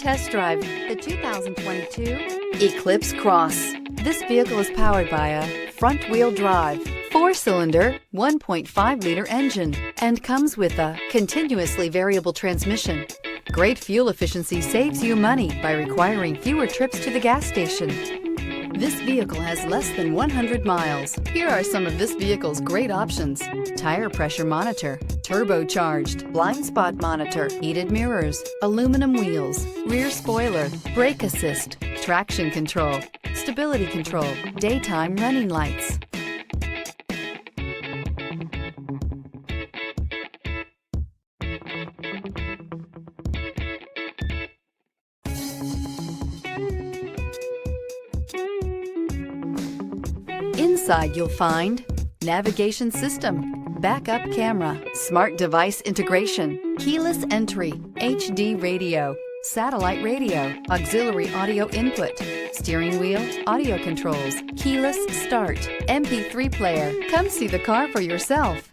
test drive the 2022 Eclipse Cross. This vehicle is powered by a front-wheel drive, 4-cylinder, 1.5-liter engine, and comes with a continuously variable transmission. Great fuel efficiency saves you money by requiring fewer trips to the gas station. This vehicle has less than 100 miles. Here are some of this vehicle's great options: tire pressure monitor, turbocharged, blind spot monitor, heated mirrors, aluminum wheels, rear spoiler, brake assist, traction control, stability control, daytime running lights. Inside you'll find navigation system, backup camera, smart device integration, keyless entry, HD radio, satellite radio, auxiliary audio input, steering wheel audio controls, keyless start, MP3 player. Come see the car for yourself.